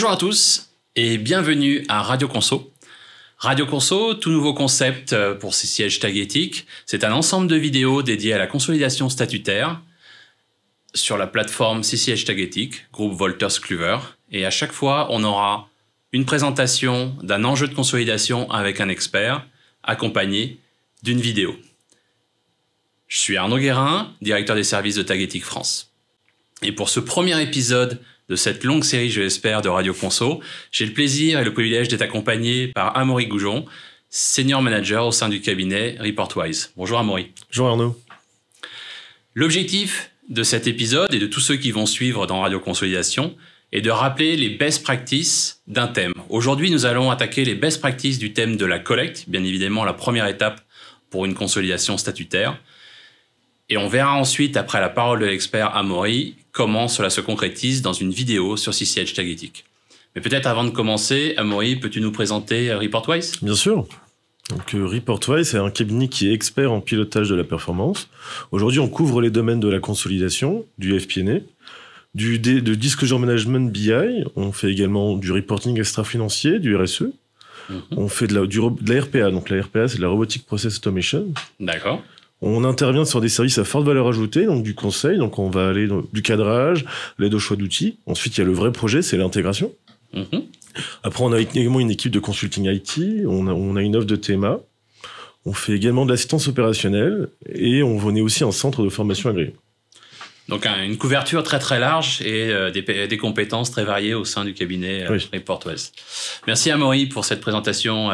Bonjour à tous et bienvenue à Radio Conso. Radio Conso, tout nouveau concept pour CCH Tagetik. C'est un ensemble de vidéos dédiées à la consolidation statutaire sur la plateforme CCH Tagetik, groupe Wolters Kluwer. Et à chaque fois, on aura une présentation d'un enjeu de consolidation avec un expert, accompagné d'une vidéo. Je suis Arnaud Guérin, directeur des services de Tagetik France. Et pour ce premier épisode de cette longue série, je l'espère, de Radio Conso, j'ai le plaisir et le privilège d'être accompagné par Amaury Goujon, senior manager au sein du cabinet Reportwise. Bonjour Amaury. Bonjour Arnaud. L'objectif de cet épisode et de tous ceux qui vont suivre dans Radio Consolidation est de rappeler les best practices d'un thème. Aujourd'hui, nous allons attaquer les best practices du thème de la collecte, bien évidemment la première étape pour une consolidation statutaire. Et on verra ensuite, après la parole de l'expert Amaury, comment cela se concrétise dans une vidéo sur CCH Tagetik. Mais peut-être avant de commencer, Amaury, peux-tu nous présenter Reportwise ? Bien sûr. Donc, Reportwise, c'est un cabinet qui est expert en pilotage de la performance. Aujourd'hui, on couvre les domaines de la consolidation, du FP&A, de Disclosure Management BI. On fait également du reporting extra-financier, du RSE. On fait de la RPA. Donc, la RPA, c'est de la Robotic Process Automation. D'accord. On intervient sur des services à forte valeur ajoutée, donc du conseil. Donc, on va aller du cadrage, l'aide au choix d'outils. Ensuite, il y a le vrai projet, c'est l'intégration. Après, on a également une équipe de consulting IT. On a une offre de TMA. On fait également de l'assistance opérationnelle. Et on est aussi un centre de formation agréé. Donc, une couverture très très large et des compétences très variées au sein du cabinet Reportwise. Merci Amaury pour cette présentation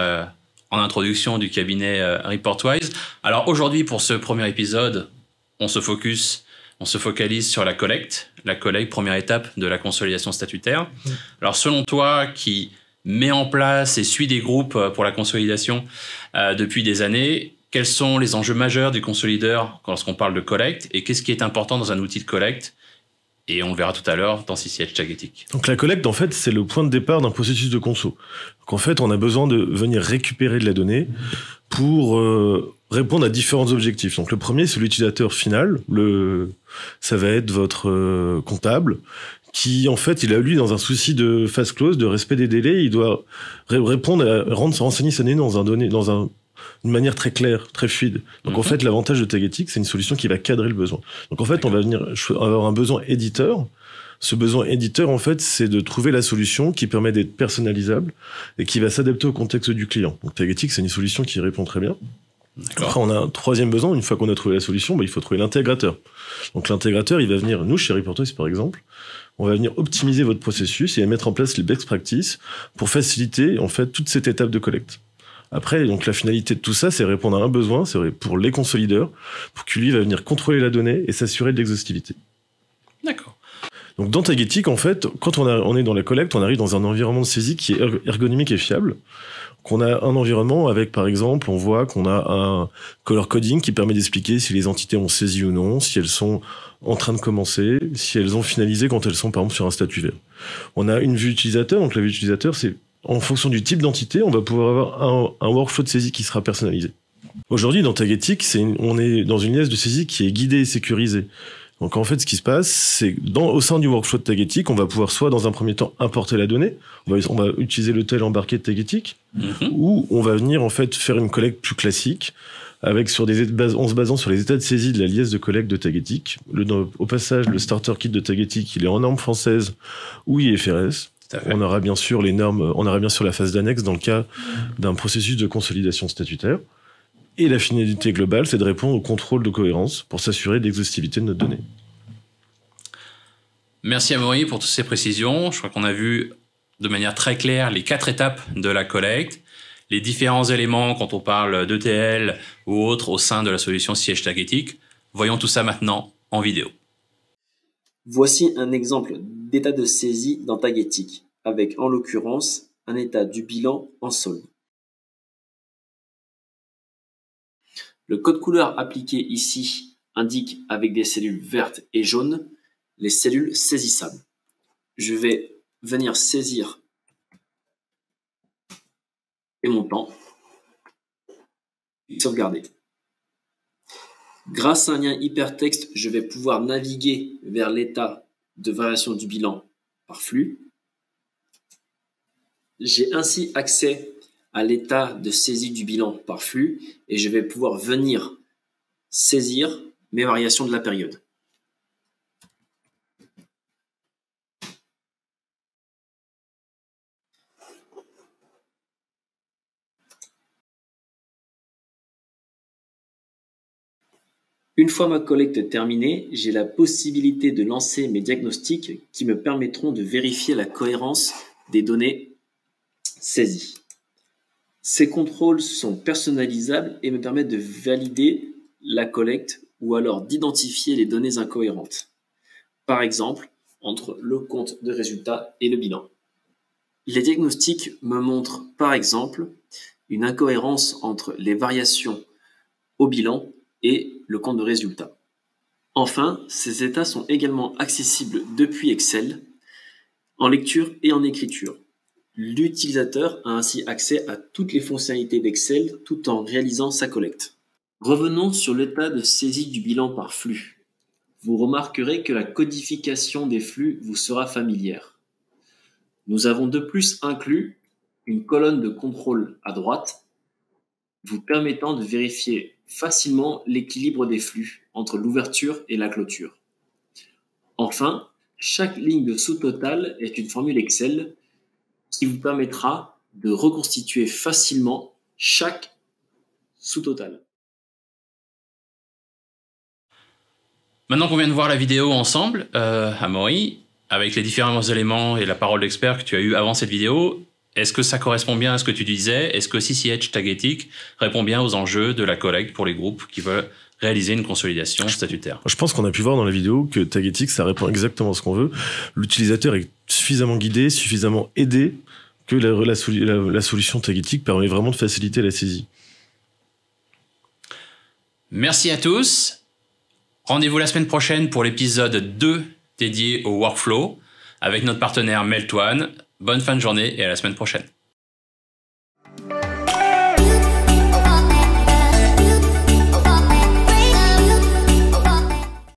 en introduction du cabinet Reportwise. Alors aujourd'hui, pour ce premier épisode, on se focalise sur la collecte. La collecte, première étape de la consolidation statutaire. Alors selon toi, qui met en place et suit des groupes pour la consolidation depuis des années, quels sont les enjeux majeurs du consolideur lorsqu'on parle de collecte et qu'est-ce qui est important dans un outil de collecte ? Et on le verra tout à l'heure dans CCH Tagetik. Donc la collecte, en fait, c'est le point de départ d'un processus de conso. Donc en fait, on a besoin de venir récupérer de la donnée pour répondre à différents objectifs. Donc le premier, c'est l'utilisateur final. Ça va être votre comptable qui, en fait, il a lui, dans un souci de phase close, de respect des délais, il doit renseigner sa donnée d'une manière très claire, très fluide. Donc en fait, l'avantage de Tagetik, c'est une solution qui va cadrer le besoin. Donc en fait, on va venir avoir un besoin éditeur. Ce besoin éditeur, en fait, c'est de trouver la solution qui permet d'être personnalisable et qui va s'adapter au contexte du client. Donc Tagetik, c'est une solution qui répond très bien. Après, on a un troisième besoin. Une fois qu'on a trouvé la solution, il faut trouver l'intégrateur. Donc l'intégrateur, il va venir, nous, chez Reportwise, par exemple, on va venir optimiser votre processus et mettre en place les best practices pour faciliter, en fait, toute cette étape de collecte. Après, donc, la finalité de tout ça, c'est répondre à un besoin, c'est pour les consolideurs, pour que lui va venir contrôler la donnée et s'assurer de l'exhaustivité. D'accord. Donc, dans Tagetik, en fait, quand on est dans la collecte, on arrive dans un environnement de saisie qui est ergonomique et fiable. Qu'on a un environnement avec, par exemple, on voit qu'on a un color coding qui permet d'expliquer si les entités ont saisi ou non, si elles sont en train de commencer, si elles ont finalisé quand elles sont, par exemple, sur un statut vert. On a une vue utilisateur, donc la vue utilisateur, c'est en fonction du type d'entité, on va pouvoir avoir un workflow de saisie qui sera personnalisé. Aujourd'hui, dans Tagetik, on est dans une liasse de saisie qui est guidée et sécurisée. Donc en fait, ce qui se passe, c'est au sein du workflow de Tagetik, on va pouvoir soit dans un premier temps importer la donnée, on va utiliser l'hôtel embarqué de Tagetik, ou on va venir en fait faire une collecte plus classique, en se basant sur les états de saisie de la liasse de collecte de Tagetik. Au passage, le starter kit de Tagetik, il est en norme française ou IFRS. On aura bien sûr les normes, on aura bien sûr la phase d'annexe dans le cas d'un processus de consolidation statutaire. Et la finalité globale, c'est de répondre au contrôle de cohérence pour s'assurer de l'exhaustivité de notre donnée. Merci Amaury pour toutes ces précisions. Je crois qu'on a vu de manière très claire les 4 étapes de la collecte, les différents éléments quand on parle d'ETL ou autres au sein de la solution CCH Tagetik. Voyons tout ça maintenant en vidéo. Voici un exemple d'état de saisie dans Tagetik, avec en l'occurrence un état du bilan en solde. Le code couleur appliqué ici indique avec des cellules vertes et jaunes les cellules saisissables. Je vais venir saisir les montants et sauvegarder. Grâce à un lien hypertexte, je vais pouvoir naviguer vers l'état de variation du bilan par flux J'ai ainsi accès à l'état de saisie du bilan par flux et je vais pouvoir venir saisir mes variations de la période. Une fois ma collecte terminée, j'ai la possibilité de lancer mes diagnostics qui me permettront de vérifier la cohérence des données saisies. Ces contrôles sont personnalisables et me permettent de valider la collecte ou alors d'identifier les données incohérentes. Par exemple, entre le compte de résultat et le bilan. Les diagnostics me montrent par exemple une incohérence entre les variations au bilan et le compte de résultat. Enfin, ces états sont également accessibles depuis Excel, en lecture et en écriture. L'utilisateur a ainsi accès à toutes les fonctionnalités d'Excel tout en réalisant sa collecte. Revenons sur l'état de saisie du bilan par flux. Vous remarquerez que la codification des flux vous sera familière. Nous avons de plus inclus une colonne de contrôle à droite, vous permettant de vérifier facilement l'équilibre des flux entre l'ouverture et la clôture. Enfin, chaque ligne de sous-total est une formule Excel qui vous permettra de reconstituer facilement chaque sous-total. Maintenant qu'on vient de voir la vidéo ensemble, Amaury, avec les différents éléments et la parole d'expert que tu as eu avant cette vidéo, est-ce que ça correspond bien à ce que tu disais? Est-ce que CCH Tagetik répond bien aux enjeux de la collecte pour les groupes qui veulent réaliser une consolidation statutaire? Je pense qu'on a pu voir dans la vidéo que Tagetik, ça répond exactement à ce qu'on veut. L'utilisateur est suffisamment guidé, suffisamment aidé que la solution Tagetik permet vraiment de faciliter la saisie. Merci à tous. Rendez-vous la semaine prochaine pour l'épisode 2 dédié au workflow avec notre partenaire Meltone. Bonne fin de journée et à la semaine prochaine.